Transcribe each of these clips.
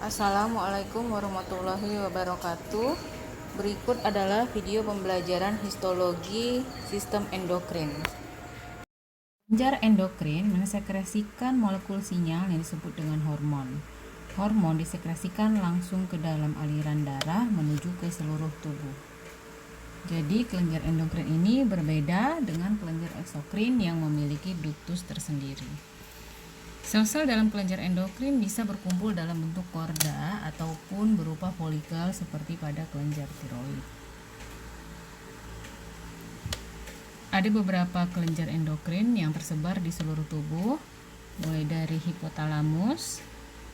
Assalamualaikum warahmatullahi wabarakatuh. Berikut adalah video pembelajaran histologi sistem endokrin. Kelenjar endokrin mensekresikan molekul sinyal yang disebut dengan hormon. Hormon disekresikan langsung ke dalam aliran darah menuju ke seluruh tubuh. Jadi kelenjar endokrin ini berbeda dengan kelenjar eksokrin yang memiliki ductus tersendiri. Sel-sel dalam kelenjar endokrin bisa berkumpul dalam bentuk korda ataupun berupa folikel seperti pada kelenjar tiroid. Ada beberapa kelenjar endokrin yang tersebar di seluruh tubuh, mulai dari hipotalamus,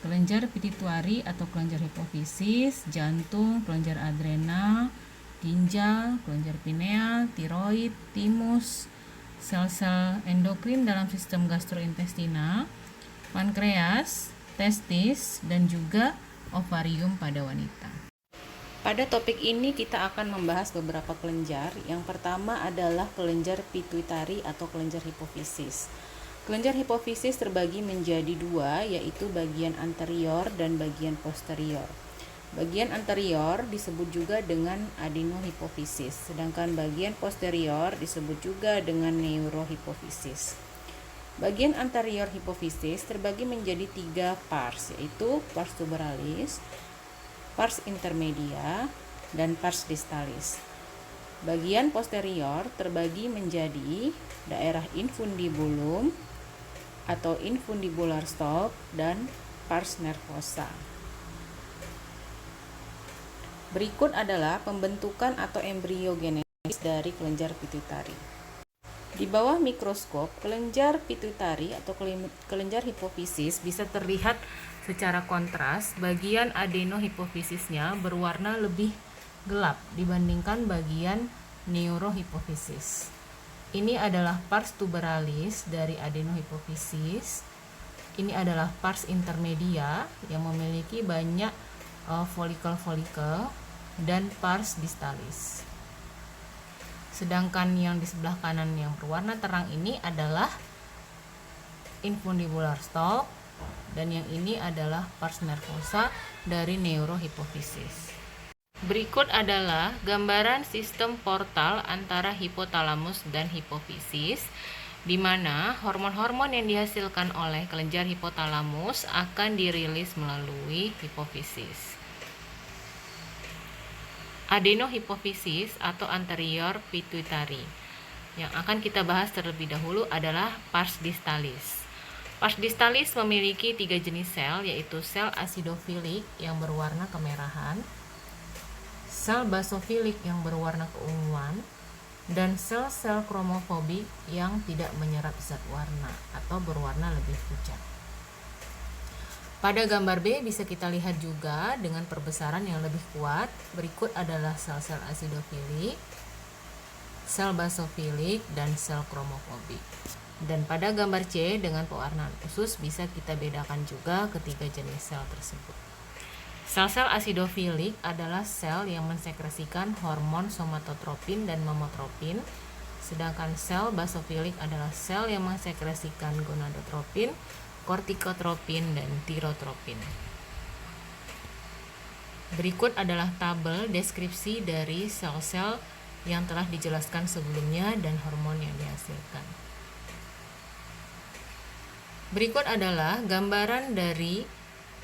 kelenjar pituitari atau kelenjar hipofisis, jantung, kelenjar adrenal, ginjal, kelenjar pineal, tiroid, timus, sel-sel endokrin dalam sistem gastrointestinal, pankreas, testis, dan juga ovarium pada wanita. Pada topik ini kita akan membahas beberapa kelenjar. Yang pertama adalah kelenjar pituitari atau kelenjar hipofisis. Kelenjar hipofisis terbagi menjadi dua, yaitu bagian anterior dan bagian posterior. Bagian anterior disebut juga dengan adenohipofisis, sedangkan bagian posterior disebut juga dengan neurohipofisis. Bagian anterior hipofisis terbagi menjadi 3 pars, yaitu pars tuberalis, pars intermedia, dan pars distalis. Bagian posterior terbagi menjadi daerah infundibulum atau infundibular stalk dan pars nervosa. Berikut adalah pembentukan atau embriogenesis dari kelenjar pituitari. Di bawah mikroskop, kelenjar pituitari atau kelenjar hipofisis bisa terlihat secara kontras. Bagian adenohipofisisnya berwarna lebih gelap dibandingkan bagian neurohipofisis. Ini adalah pars tuberalis dari adenohipofisis. Ini adalah pars intermedia yang memiliki banyak folikel-folikel dan pars distalis. Sedangkan yang di sebelah kanan yang berwarna terang ini adalah infundibular stalk, dan yang ini adalah pars nervosa dari neurohipofisis. Berikut adalah gambaran sistem portal antara hipotalamus dan hipofisis, di mana hormon-hormon yang dihasilkan oleh kelenjar hipotalamus akan dirilis melalui hipofisis. Adenohipofisis atau anterior pituitary. Yang akan kita bahas terlebih dahulu adalah pars distalis. Pars distalis memiliki 3 jenis sel, yaitu sel asidofilik yang berwarna kemerahan, sel basofilik yang berwarna keunguan, dan sel-sel kromofobik yang tidak menyerap zat warna atau berwarna lebih pucat. Pada gambar B bisa kita lihat juga dengan perbesaran yang lebih kuat. Berikut adalah sel-sel asidofilik, sel basofilik, dan sel kromofobik. Dan pada gambar C dengan pewarnaan khusus bisa kita bedakan juga ketiga jenis sel tersebut. Sel-sel asidofilik adalah sel yang mensekresikan hormon somatotropin dan momotropin, sedangkan sel basofilik adalah sel yang mensekresikan gonadotropin, kortikotropin, dan tirotropin. Berikut adalah tabel deskripsi dari sel-sel yang telah dijelaskan sebelumnya dan hormon yang dihasilkan. Berikut adalah gambaran dari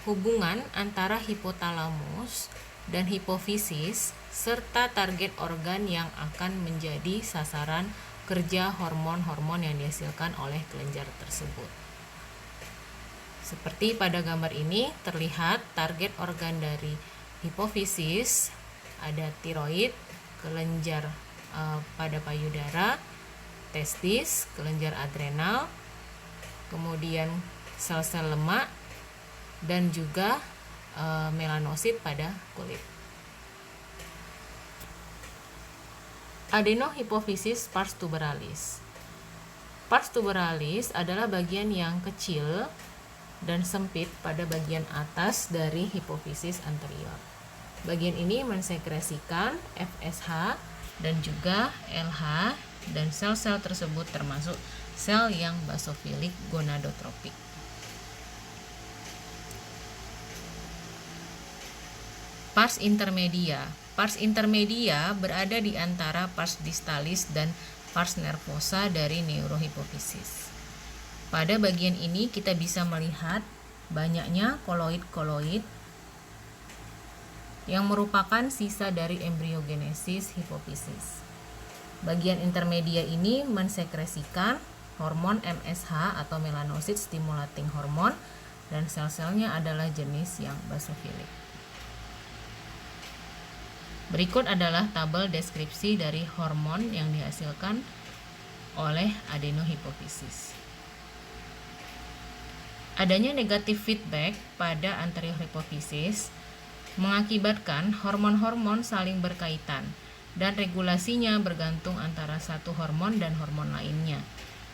hubungan antara hipotalamus dan hipofisis serta target organ yang akan menjadi sasaran kerja hormon-hormon yang dihasilkan oleh kelenjar tersebut. Seperti pada gambar ini terlihat target organ dari hipofisis ada tiroid, kelenjar pada payudara, testis, kelenjar adrenal, kemudian sel-sel lemak, dan juga melanosit pada kulit. Adenohipofisis pars tuberalis. Pars tuberalis adalah bagian yang kecil dan sempit pada bagian atas dari hipofisis anterior. Bagian ini mensekresikan FSH dan juga LH, dan sel-sel tersebut termasuk sel yang basofilik gonadotropik. Pars intermedia. Pars intermedia berada di antara pars distalis dan pars nervosa dari neurohipofisis. Pada bagian ini kita bisa melihat banyaknya koloid-koloid yang merupakan sisa dari embriogenesis hipofisis. Bagian intermedia ini mensekresikan hormon MSH atau melanocyte stimulating hormone, dan sel-selnya adalah jenis yang basofilik. Berikut adalah tabel deskripsi dari hormon yang dihasilkan oleh adenohipofisis. Adanya negatif feedback pada anterior hipofisis mengakibatkan hormon-hormon saling berkaitan dan regulasinya bergantung antara satu hormon dan hormon lainnya.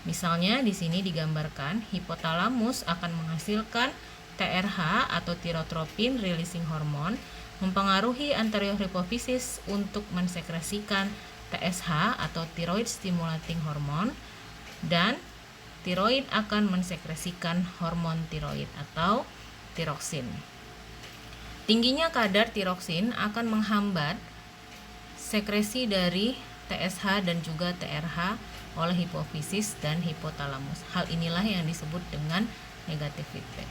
Misalnya di sini digambarkan hipotalamus akan menghasilkan TRH atau thyrotropin releasing hormone, mempengaruhi anterior hipofisis untuk mensekresikan TSH atau thyroid stimulating hormone, dan tiroid akan mensekresikan hormon tiroid atau tiroksin. Tingginya kadar tiroksin akan menghambat sekresi dari TSH dan juga TRH oleh hipofisis dan hipotalamus. Hal inilah yang disebut dengan negative feedback.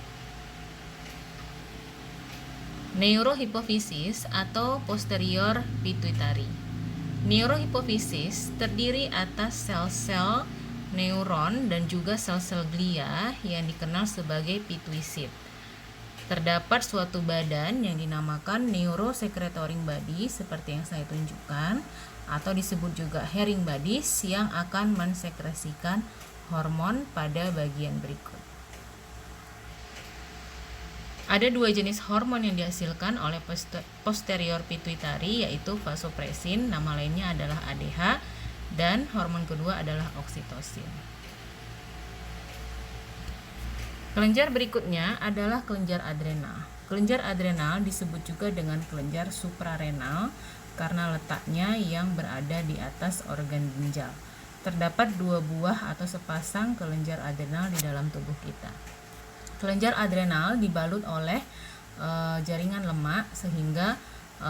Neurohipofisis atau posterior pituitary. Neurohipofisis terdiri atas sel-sel neuron dan juga sel-sel glia yang dikenal sebagai pituisit. Terdapat suatu badan yang dinamakan neurosecretoring body seperti yang saya tunjukkan, atau disebut juga Herring bodies, yang akan mensekresikan hormon pada bagian berikut. Ada dua jenis hormon yang dihasilkan oleh posterior pituitary, yaitu vasopressin, nama lainnya adalah ADH, dan hormon kedua adalah oksitosin. Kelenjar berikutnya adalah kelenjar adrenal. Kelenjar adrenal disebut juga dengan kelenjar suprarenal karena letaknya yang berada di atas organ ginjal. Terdapat dua buah atau sepasang kelenjar adrenal di dalam tubuh kita. Kelenjar adrenal dibalut oleh jaringan lemak sehingga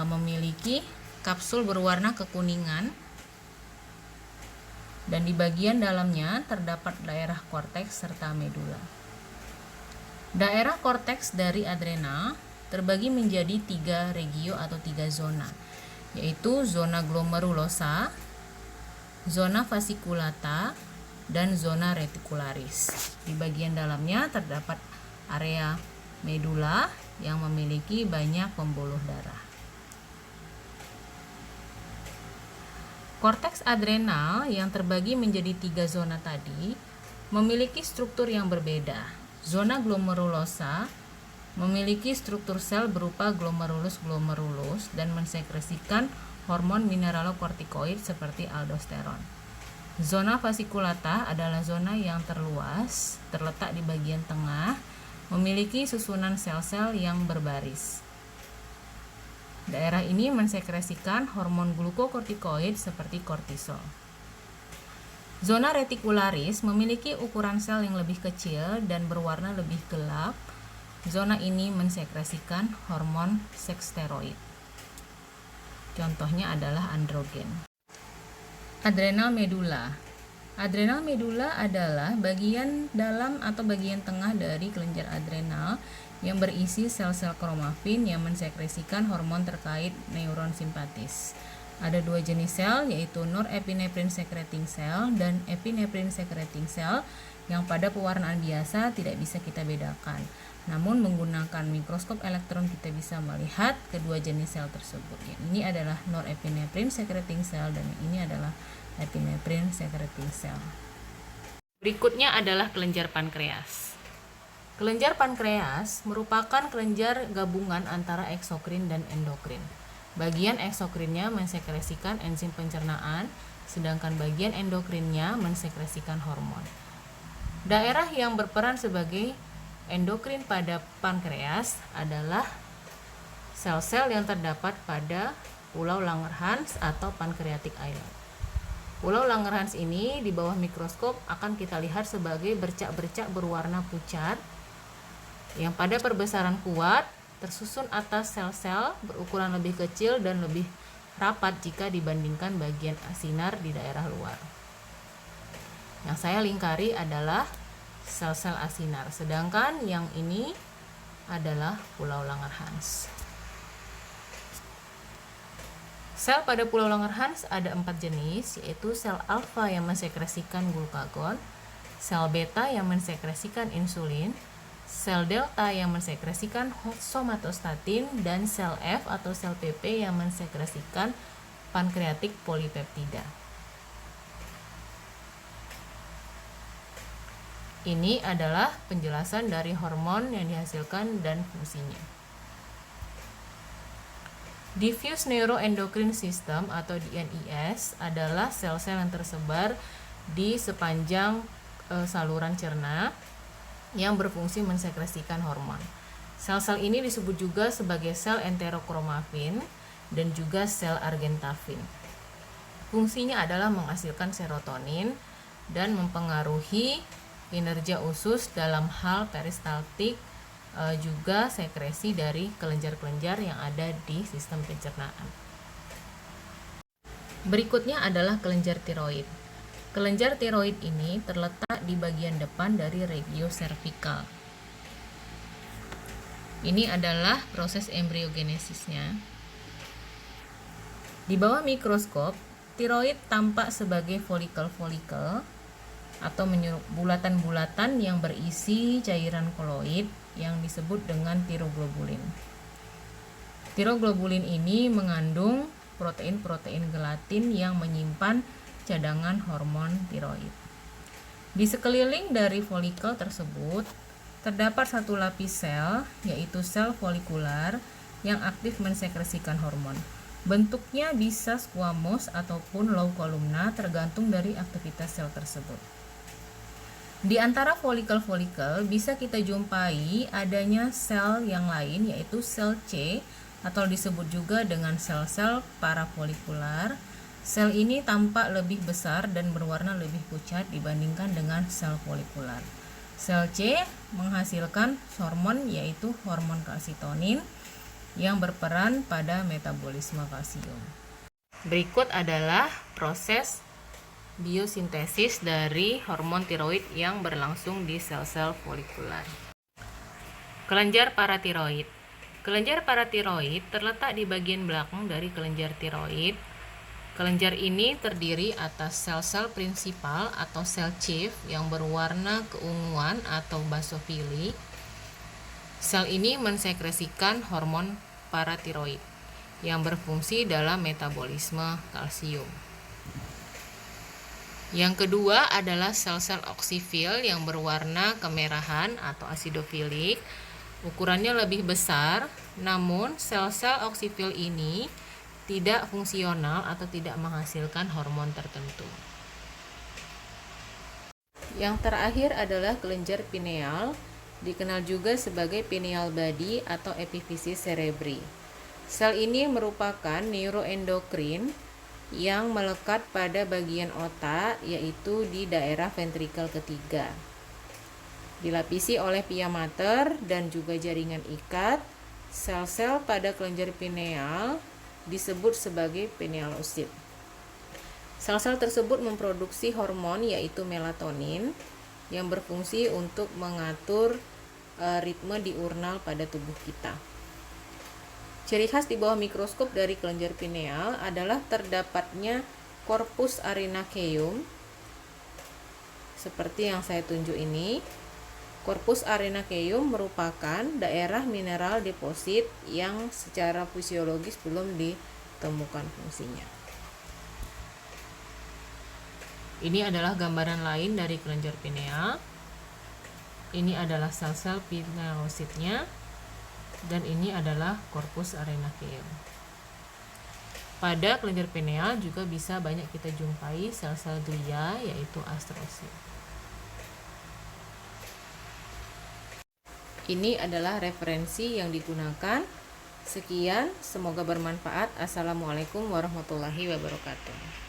memiliki kapsul berwarna kekuningan, dan di bagian dalamnya terdapat daerah korteks serta medula. Daerah korteks dari adrenal terbagi menjadi 3 regio atau 3 zona, yaitu zona glomerulosa, zona fasciculata, dan zona reticularis. Di bagian dalamnya terdapat area medula yang memiliki banyak pembuluh darah. Korteks adrenal yang terbagi menjadi 3 zona tadi memiliki struktur yang berbeda. Zona glomerulosa memiliki struktur sel berupa glomerulus dan mensekresikan hormon mineralokortikoid seperti aldosteron. Zona fasciculata adalah zona yang terluas, terletak di bagian tengah, memiliki susunan sel-sel yang berbaris. Daerah ini mensekresikan hormon glukokortikoid seperti kortisol. Zona reticularis memiliki ukuran sel yang lebih kecil dan berwarna lebih gelap. Zona ini mensekresikan hormon seks steroid. Contohnya adalah androgen. Adrenal medula. Adrenal medula adalah bagian dalam atau bagian tengah dari kelenjar adrenal yang berisi sel-sel kromafin yang mensekresikan hormon terkait neuron simpatis. Ada 2 jenis sel, yaitu norepinephrine secreting cell dan epinephrine secreting cell, yang pada pewarnaan biasa tidak bisa kita bedakan. Namun menggunakan mikroskop elektron kita bisa melihat kedua jenis sel tersebut. Ini adalah norepinephrine secreting cell dan ini adalah epinephrine secreting cell. Berikutnya adalah kelenjar pankreas. Kelenjar pankreas merupakan kelenjar gabungan antara eksokrin dan endokrin. Bagian eksokrinnya mensekresikan enzim pencernaan, sedangkan bagian endokrinnya mensekresikan hormon. Daerah yang berperan sebagai endokrin pada pankreas adalah sel-sel yang terdapat pada pulau Langerhans atau pancreatic island. Pulau Langerhans ini di bawah mikroskop akan kita lihat sebagai bercak-bercak berwarna pucat yang pada perbesaran kuat tersusun atas sel-sel berukuran lebih kecil dan lebih rapat jika dibandingkan bagian asinar di daerah luar. Yang saya lingkari adalah sel-sel asinar, sedangkan yang ini adalah pulau Langerhans. Sel pada pulau Langerhans ada 4 jenis, yaitu sel alfa yang mensekresikan glukagon, sel beta yang mensekresikan insulin, sel delta yang mensekresikan somatostatin, dan sel F atau sel PP yang mensekresikan pankreatik polipeptida. Ini adalah penjelasan dari hormon yang dihasilkan dan fungsinya. Diffuse Neuroendocrine System atau DNIS adalah sel-sel yang tersebar di sepanjang saluran cerna yang berfungsi mensekresikan hormon. Sel-sel ini disebut juga sebagai sel enterokromafin dan juga sel argentafin. Fungsinya adalah menghasilkan serotonin dan mempengaruhi kinerja usus dalam hal peristaltik, juga sekresi dari kelenjar-kelenjar yang ada di sistem pencernaan. Berikutnya adalah kelenjar tiroid. Kelenjar tiroid ini terletak di bagian depan dari regio cervical. Ini adalah proses embriogenesisnya. Di bawah mikroskop, tiroid tampak sebagai folikel-folikel atau bulatan-bulatan yang berisi cairan koloid yang disebut dengan tiroglobulin. Tiroglobulin ini mengandung protein-protein gelatin yang menyimpan cadangan hormon tiroid. Di sekeliling dari folikel tersebut terdapat satu lapis sel, yaitu sel folikular yang aktif mensekresikan hormon. Bentuknya bisa squamous ataupun low columnar tergantung dari aktivitas sel tersebut. Di antara folikel-folikel bisa kita jumpai adanya sel yang lain, yaitu sel C atau disebut juga dengan sel-sel parafolikular. Sel ini tampak lebih besar dan berwarna lebih pucat dibandingkan dengan sel folikular. Sel C menghasilkan hormon, yaitu hormon kalsitonin yang berperan pada metabolisme kalsium. Berikut adalah proses biosintesis dari hormon tiroid yang berlangsung di sel-sel folikular. Kelenjar paratiroid. Kelenjar paratiroid terletak di bagian belakang dari kelenjar tiroid. Kelenjar ini terdiri atas sel-sel prinsipal atau sel chief yang berwarna keunguan atau basofili. Sel ini mensekresikan hormon paratiroid yang berfungsi dalam metabolisme kalsium. Yang kedua adalah sel-sel oksifil yang berwarna kemerahan atau asidofilik. Ukurannya lebih besar, namun sel-sel oksifil ini tidak fungsional atau tidak menghasilkan hormon tertentu. Yang terakhir adalah kelenjar pineal, dikenal juga sebagai pineal body atau epiphysis cerebri. Sel ini merupakan neuroendokrin yang melekat pada bagian otak, yaitu di daerah ventrikel ketiga. Dilapisi oleh pia mater dan juga jaringan ikat, sel-sel pada kelenjar pineal disebut sebagai pinealocyte. Sel-sel tersebut memproduksi hormon, yaitu melatonin, yang berfungsi untuk mengatur ritme diurnal pada tubuh kita. Ciri khas di bawah mikroskop dari kelenjar pineal adalah terdapatnya corpus arenaceum seperti yang saya tunjuk ini. Corpus arenaceum merupakan daerah mineral deposit yang secara fisiologis belum ditemukan fungsinya. Ini adalah gambaran lain dari kelenjar pineal. Ini adalah sel-sel pinealocyte-nya. Dan ini adalah corpus arenaceum. Pada kelenjar pineal juga bisa banyak kita jumpai sel-sel glia, yaitu astrosit. Ini adalah referensi yang digunakan. Sekian, semoga bermanfaat. Assalamualaikum warahmatullahi wabarakatuh.